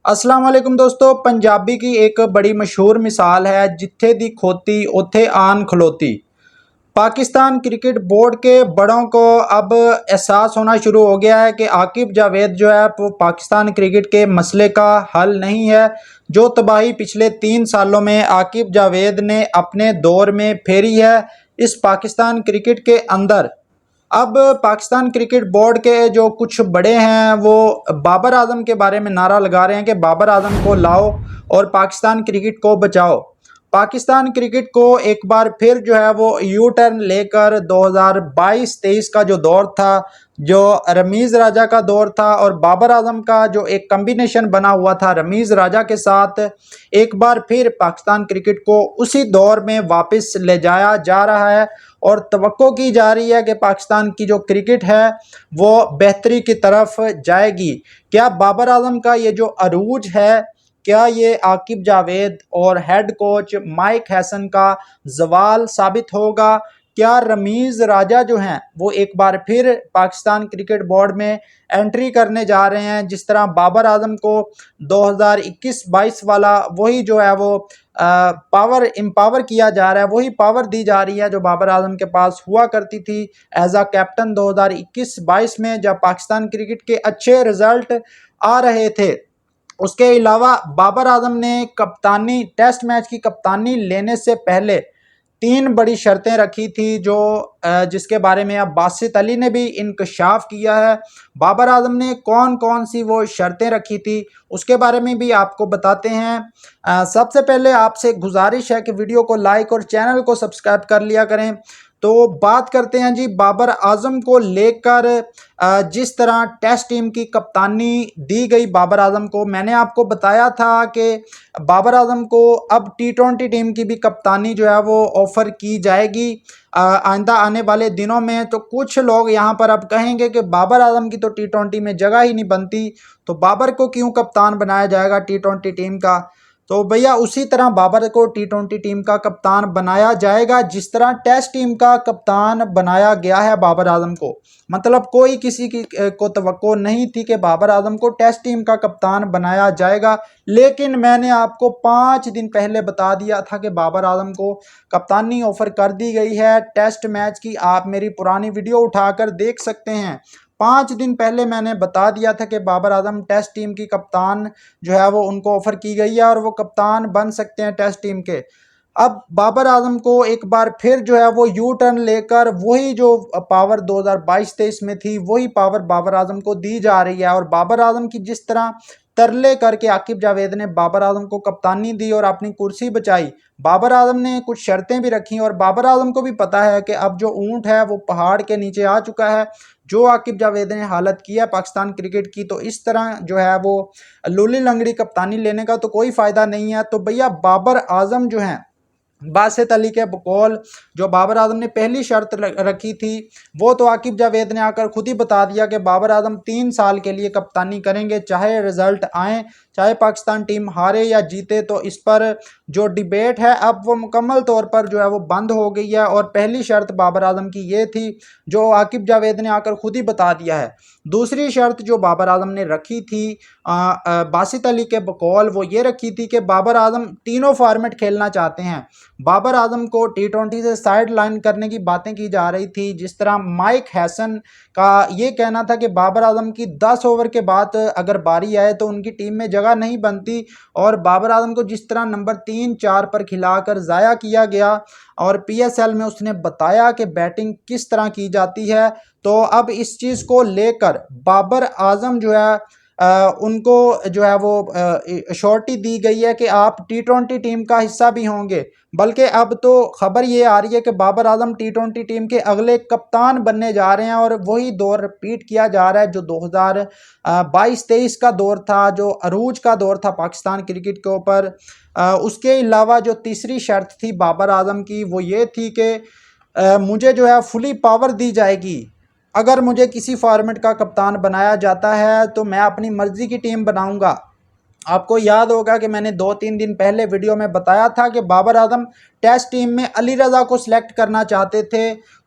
अस्सलाम वालेकुम दोस्तों। पंजाबी की एक बड़ी मशहूर मिसाल है, जिथे दी खोती उथे आन खलोती। पाकिस्तान क्रिकेट बोर्ड के बड़ों को अब एहसास होना शुरू हो गया है कि आकिब जावेद जो है वो पाकिस्तान क्रिकेट के मसले का हल नहीं है। जो तबाही पिछले 3 सालों में आकिब जावेद ने अपने दौर में फेरी है इस पाकिस्तान क्रिकेट के अंदर, अब पाकिस्तान क्रिकेट बोर्ड के जो कुछ बड़े हैं वो बाबर आजम के बारे में नारा लगा रहे हैं कि बाबर आजम को लाओ और पाकिस्तान क्रिकेट को बचाओ। पाकिस्तान क्रिकेट को एक बार फिर जो है वो यू टर्न लेकर 2022-23 का जो दौर था, जो रमीज़ राजा का दौर था और बाबर आजम का जो एक कम्बिनेशन बना हुआ था रमीज़ राजा के साथ, एक बार फिर पाकिस्तान क्रिकेट को उसी दौर में वापस ले जाया जा रहा है और तवक्को की जा रही है कि पाकिस्तान की जो क्रिकेट है वो बेहतरी की तरफ जाएगी। क्या बाबर आजम का ये जो अरूज है, क्या ये आकिब जावेद और हेड कोच माइक हैसन का जवाल साबित होगा? क्या रमीज़ राजा जो हैं वो एक बार फिर पाकिस्तान क्रिकेट बोर्ड में एंट्री करने जा रहे हैं? जिस तरह बाबर आजम को 2021-22 वाला वही जो है वो पावर एम्पावर किया जा रहा है, वही पावर दी जा रही है जो बाबर आजम के पास हुआ करती थी एज आ कैप्टन 2021-22 में, जब पाकिस्तान क्रिकेट के अच्छे रिजल्ट आ रहे थे। उसके अलावा बाबर आजम ने कप्तानी टेस्ट मैच की कप्तानी लेने से पहले 3 बड़ी शर्तें रखी थी, जो जिसके बारे में अब बासित अली ने भी इंकशाफ किया है। बाबर आजम ने कौन कौन सी वो शर्तें रखी थी उसके बारे में भी आपको बताते हैं। सबसे पहले आपसे गुजारिश है कि वीडियो को लाइक और चैनल को सब्सक्राइब कर लिया करें। तो बात करते हैं जी बाबर आजम को लेकर। जिस तरह टेस्ट टीम की कप्तानी दी गई बाबर आजम को, मैंने आपको बताया था कि बाबर आजम को अब T20 टीम की भी कप्तानी जो है वो ऑफ़र की जाएगी आइंदा आने वाले दिनों में। तो कुछ लोग यहाँ पर अब कहेंगे कि बाबर आजम की तो T20 में जगह ही नहीं बनती, तो बाबर को क्यों कप्तान बनाया जाएगा T20 टीम का? तो भैया उसी तरह बाबर को T20 टीम का कप्तान बनाया जाएगा जिस तरह टेस्ट टीम का कप्तान बनाया गया है बाबर आजम को। मतलब कोई किसी की को तवक्को नहीं थी कि बाबर आजम को टेस्ट टीम का कप्तान बनाया जाएगा, लेकिन मैंने आपको 5 दिन पहले बता दिया था कि बाबर आजम को कप्तानी ऑफर कर दी गई है टेस्ट मैच की। आप मेरी पुरानी वीडियो उठाकर देख सकते हैं। 5 दिन पहले मैंने बता दिया था कि बाबर आजम टेस्ट टीम की कप्तान जो है वो उनको ऑफर की गई है और वो कप्तान बन सकते हैं टेस्ट टीम के। अब बाबर आजम को एक बार फिर जो है वो यू टर्न लेकर वही जो पावर 2022-23 में थी वही पावर बाबर आजम को दी जा रही है। और बाबर आजम की जिस तरह तरले करके आकिब जावेद ने बाबर आजम को कप्तानी दी और अपनी कुर्सी बचाई, बाबर आजम ने कुछ शर्तें भी रखी और बाबर आजम को भी पता है कि अब जो ऊंट है वो पहाड़ के नीचे आ चुका है। जो आकिब जावेद ने हालत की है पाकिस्तान क्रिकेट की, तो इस तरह जो है वो लूली लंगड़ी कप्तानी लेने का तो कोई फ़ायदा नहीं है। तो भैया बाबर आजम जो हैं, बासित अली के बकौल जो बाबर आजम ने पहली शर्त रखी थी वो तो आकिब जावेद ने आकर खुद ही बता दिया कि बाबर आजम 3 साल के लिए कप्तानी करेंगे, चाहे रिजल्ट आए, चाहे पाकिस्तान टीम हारे या जीते। तो इस पर जो डिबेट है अब वो मुकम्मल तौर पर जो है वो बंद हो गई है। और पहली शर्त बाबर आजम की ये थी जो आकिब जावेद ने आकर खुद ही बता दिया है। दूसरी शर्त जो बाबर आजम ने रखी थी बासित अली के बकौल, वो ये रखी थी कि बाबर आजम तीनों फॉर्मेट खेलना चाहते हैं। बाबर आजम को T20 से साइड लाइन करने की बातें की जा रही थी। जिस तरह माइक हैसन का ये कहना था कि बाबर आजम की 10 ओवर के बाद अगर बारी आए तो उनकी टीम में जगह नहीं बनती, और बाबर आजम को जिस तरह नंबर 3-4 पर खिलाकर ज़ाया किया गया और PSL में उसने बताया कि बैटिंग किस तरह की जाती है। तो अब इस चीज़ को लेकर बाबर आजम जो है उनको जो है वो श्योरिटी दी गई है कि आप T20 टीम का हिस्सा भी होंगे। बल्कि अब तो खबर ये आ रही है कि बाबर आजम T20 टीम के अगले कप्तान बनने जा रहे हैं और वही दौर रिपीट किया जा रहा है जो 2022-23 का दौर था, जो अरूज का दौर था पाकिस्तान क्रिकेट के ऊपर। उसके अलावा जो तीसरी शर्त थी बाबर आजम की वो ये थी कि मुझे जो है फुली पावर दी जाएगी। अगर मुझे किसी फॉर्मेट का कप्तान बनाया जाता है तो मैं अपनी मर्ज़ी की टीम बनाऊंगा। आपको याद होगा कि मैंने 2-3 दिन पहले वीडियो में बताया था कि बाबर आजम टेस्ट टीम में अली रज़ा को सिलेक्ट करना चाहते थे।